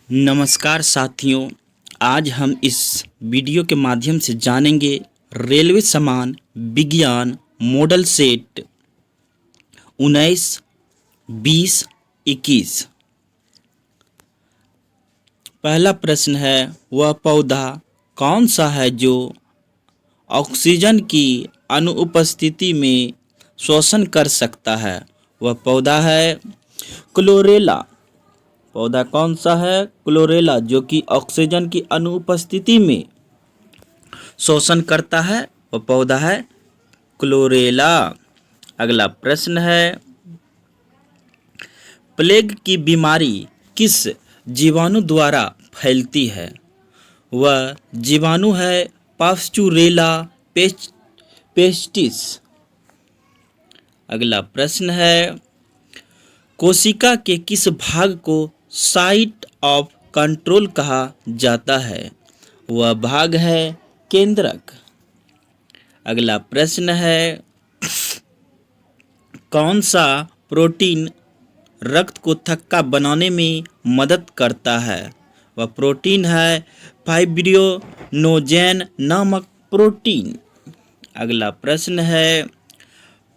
नमस्कार साथियों, आज हम इस वीडियो के माध्यम से जानेंगे रेलवे सामान विज्ञान मॉडल सेट 19, 20, 21। पहला प्रश्न है, वह पौधा कौन सा है जो ऑक्सीजन की अनुपस्थिति में श्वसन कर सकता है? वह पौधा है क्लोरेला। पौधा कौन सा है? क्लोरेला, जो कि ऑक्सीजन की अनुपस्थिति में श्वसन करता है, वह पौधा है क्लोरेला। अगला प्रश्न है, प्लेग की बीमारी किस जीवाणु द्वारा फैलती है? वह जीवाणु है पास्चुरेला पेस्टिस। अगला प्रश्न है, कोशिका के किस भाग को साइट ऑफ कंट्रोल कहा जाता है? वह भाग है केंद्रक। अगला प्रश्न है, कौन सा प्रोटीन रक्त को थक्का बनाने में मदद करता है? वह प्रोटीन है फाइब्रिनोजेन नामक प्रोटीन। अगला प्रश्न है,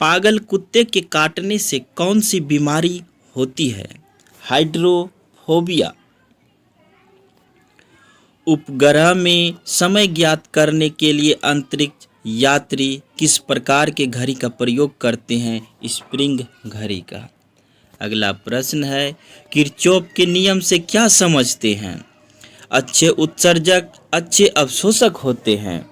पागल कुत्ते के काटने से कौन सी बीमारी होती है? हाइड्रोफोबिया। उपग्रह में समय ज्ञात करने के लिए अंतरिक्ष यात्री किस प्रकार के घड़ी का प्रयोग करते हैं? स्प्रिंग घड़ी का। अगला प्रश्न है, किरचॉफ के नियम से क्या समझते हैं? अच्छे उत्सर्जक अच्छे अवशोषक होते हैं।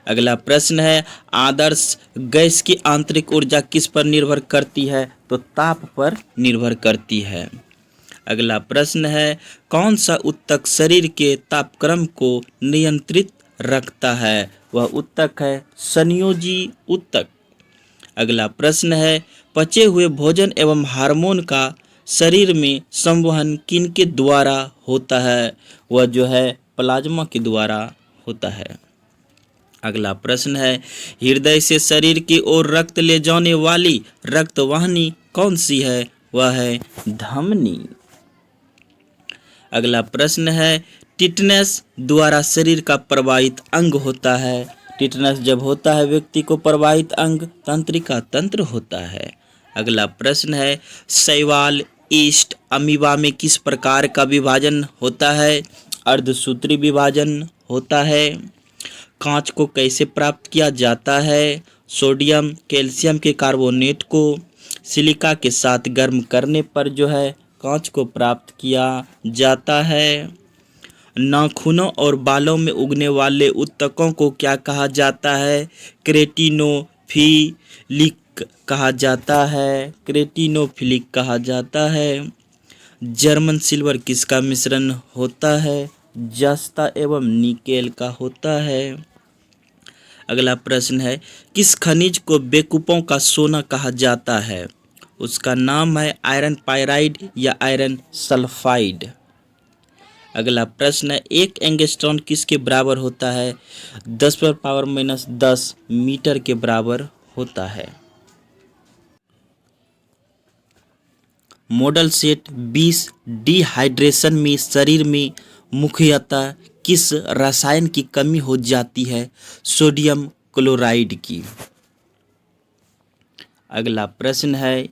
अगला प्रश्न है, आदर्श गैस की आंतरिक ऊर्जा किस पर निर्भर करती है? तो ताप पर निर्भर करती है। अगला प्रश्न है, कौन सा ऊतक शरीर के तापक्रम को नियंत्रित रखता है? वह ऊतक है संयोजी ऊतक। अगला प्रश्न है, पचे हुए भोजन एवं हार्मोन का शरीर में संवहन किनके द्वारा होता है? वह जो है प्लाज्मा के द्वारा होता है। अगला प्रश्न है, हृदय से शरीर की ओर रक्त ले जाने वाली रक्तवाहिनी कौन सी है? वह है धमनी। अगला प्रश्न है, टिटनेस द्वारा शरीर का प्रवाहित अंग होता है। टिटनेस जब होता है व्यक्ति को प्रवाहित अंग तंत्रिका तंत्र होता है। अगला प्रश्न है, शैवाल ईस्ट अमीबा में किस प्रकार का विभाजन होता है? अर्धसूत्री विभाजन होता है। कांच को कैसे प्राप्त किया जाता है? सोडियम कैल्शियम के कार्बोनेट को सिलिका के साथ गर्म करने पर जो है कांच को प्राप्त किया जाता है। नाखूनों और बालों में उगने वाले ऊतकों को क्या कहा जाता है? क्रेटिनोफिलिक कहा जाता है। क्रेटिनोफिलिक कहा जाता है। जर्मन सिल्वर किसका मिश्रण होता है? जस्ता एवं निकेल का होता है। अगला प्रश्न है, किस खनिज को बेकूफों का सोना कहा जाता है? उसका नाम है आयरन पाइराइड या आयरन सल्फाइड। अगला प्रश्न है, एक एंगस्ट्रॉन किसके बराबर होता है? 10⁻⁻10 मीटर के बराबर होता है। मॉडल सेट 20 डिहाइड्रेशन में शरीर में मुख्यतः किस रसायन की कमी हो जाती है? सोडियम क्लोराइड की। अगला प्रश्न है,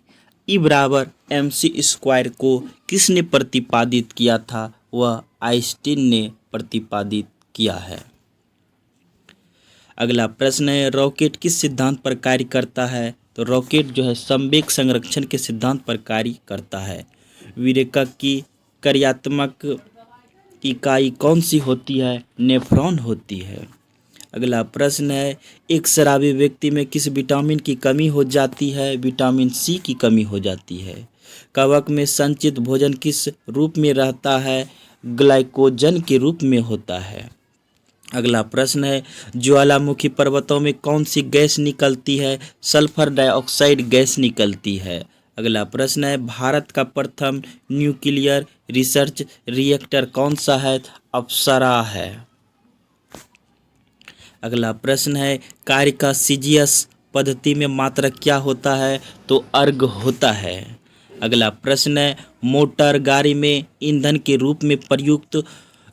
E = mc² को किसने प्रतिपादित किया था? वह आइंस्टीन ने प्रतिपादित किया है। अगला प्रश्न है, रॉकेट किस सिद्धांत पर कार्य करता है? तो रॉकेट जो है संवेग संरक्षण के सिद्धांत पर कार्य करता है। विकिरण की कार्यात्मक इकाई कौन सी होती है? नेफ्रॉन होती है। अगला प्रश्न है, एक शराबी व्यक्ति में किस विटामिन की कमी हो जाती है? विटामिन सी की कमी हो जाती है। कवक में संचित भोजन किस रूप में रहता है? ग्लाइकोजन के रूप में होता है। अगला प्रश्न है, ज्वालामुखी पर्वतों में कौन सी गैस निकलती है? सल्फर डाइऑक्साइड गैस निकलती है। अगला प्रश्न है, भारत का प्रथम न्यूक्लियर रिसर्च रिएक्टर कौन सा है? अप्सरा है। अगला प्रश्न है, कार्य का सीजीएस पद्धति में मात्रक क्या होता है? तो अर्ग होता है। अगला प्रश्न है, मोटर गाड़ी में ईंधन के रूप में प्रयुक्त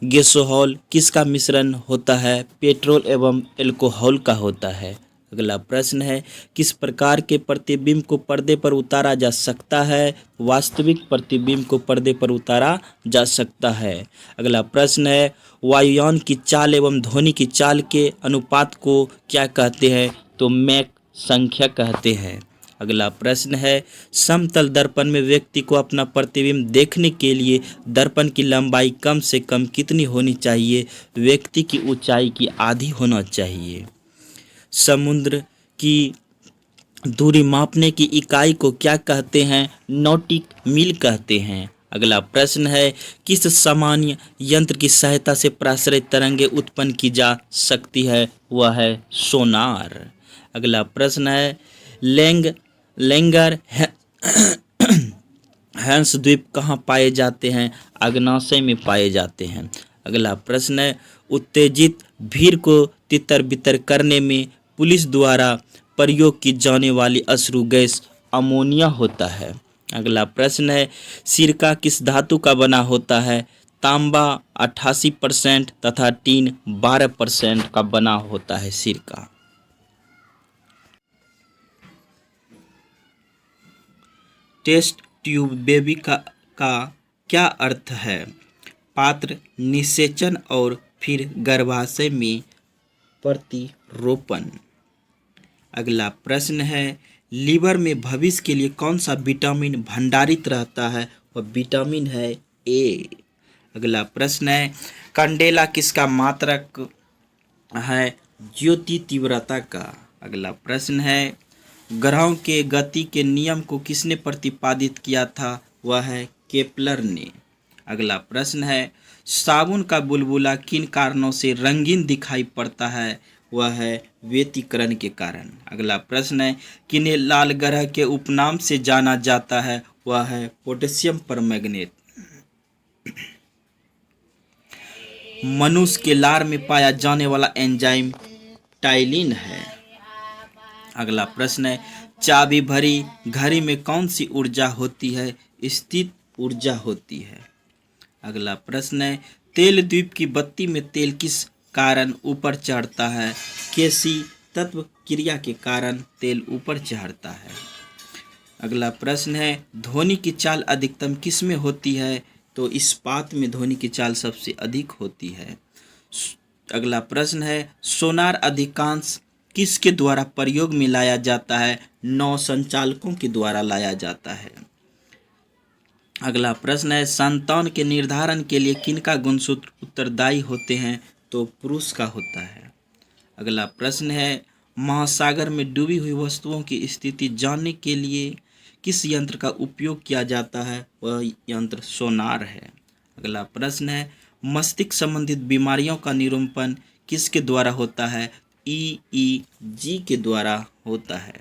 गैसोहॉल किसका मिश्रण होता है? पेट्रोल एवं एल्कोहल का होता है। अगला प्रश्न है, किस प्रकार के प्रतिबिंब को पर्दे पर उतारा जा सकता है? वास्तविक प्रतिबिंब को पर्दे पर उतारा जा सकता है। अगला प्रश्न है, वायुयान की चाल एवं ध्वनि की चाल के अनुपात को क्या कहते हैं? तो मैक संख्या कहते हैं। अगला प्रश्न है, समतल दर्पण में व्यक्ति को अपना प्रतिबिंब देखने के लिए दर्पण की लंबाई कम से कम कितनी होनी चाहिए? व्यक्ति की ऊंचाई की आधी होना चाहिए। समुद्र की दूरी मापने की इकाई को क्या कहते हैं? नॉटिक मील कहते हैं। अगला प्रश्न है, किस सामान्य यंत्र की सहायता से पराश्रय तरंगें उत्पन्न की जा सकती है? वह है सोनार। अगला प्रश्न है, लैंगर हैंस द्वीप कहाँ पाए जाते हैं? अग्न्याशय में पाए जाते हैं। अगला प्रश्न है, उत्तेजित भीड़ को तितर बितर करने में पुलिस द्वारा प्रयोग की जाने वाली अश्रु गैस अमोनिया होता है। अगला प्रश्न है, सिरका किस धातु का बना होता है? तांबा 88% तथा टीन 12% का बना होता है सिरका। टेस्ट ट्यूब बेबी का क्या अर्थ है? पात्र निषेचन और फिर गर्भाशय में प्रतिरोपण। अगला प्रश्न है, लीवर में भविष्य के लिए कौन सा विटामिन भंडारित रहता है? वह विटामिन है ए। अगला प्रश्न है, कैंडेला किसका मात्रक है? ज्योति तीव्रता का। अगला प्रश्न है, ग्रहों के गति के नियम को किसने प्रतिपादित किया था? वह है केपलर ने। अगला प्रश्न है, साबुन का बुलबुला किन कारणों से रंगीन दिखाई पड़ता है? वह है व्यतिकरण के कारण। अगला प्रश्न है, किन्हें लाल ग्रह के उपनाम से जाना जाता है? वह है पोटेशियम परमैंगनेट। मनुष्य के लार में पाया जाने वाला एंजाइम टाइलिन है। अगला प्रश्न है, चाबी भरी घड़ी में कौन सी ऊर्जा होती है? स्थित ऊर्जा होती है। अगला प्रश्न है, तेल द्वीप की बत्ती में तेल किस कारण ऊपर चढ़ता है? केसी तत्व क्रिया के कारण तेल ऊपर चढ़ता है। अगला प्रश्न है, ध्वनि की चाल अधिकतम किस में होती है? तो इस्पात में ध्वनि की चाल सबसे अधिक होती है। अगला प्रश्न है, सोनार अधिकांश किसके द्वारा प्रयोग में लाया जाता है? नौ संचालकों के द्वारा लाया जाता है। अगला प्रश्न है, संतान के निर्धारण के लिए किनका गुणसूत्र उत्तरदायी होते हैं? तो पुरुष का होता है। अगला प्रश्न है, महासागर में डूबी हुई वस्तुओं की स्थिति जानने के लिए किस यंत्र का उपयोग किया जाता है? वह यंत्र सोनार है। अगला प्रश्न है, मस्तिष्क संबंधित बीमारियों का निरूपण किसके द्वारा होता है? EEG के द्वारा होता है।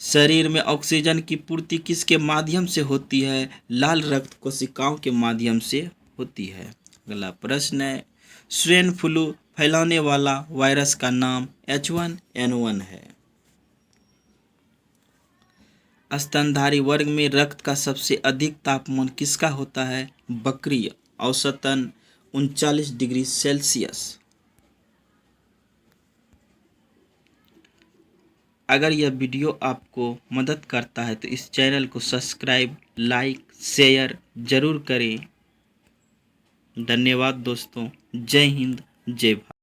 शरीर में ऑक्सीजन की पूर्ति किसके माध्यम से होती है? लाल रक्त कोशिकाओं के माध्यम से होती है। अगला प्रश्न है, स्वाइन फ्लू फैलाने वाला वायरस का नाम H1N1 है। स्तनधारी वर्ग में रक्त का सबसे अधिक तापमान किसका होता है? बकरी, औसतन 39 डिग्री सेल्सियस। अगर यह वीडियो आपको मदद करता है तो इस चैनल को सब्सक्राइब, लाइक, शेयर जरूर करें। धन्यवाद दोस्तों। जय हिंद, जय भारत।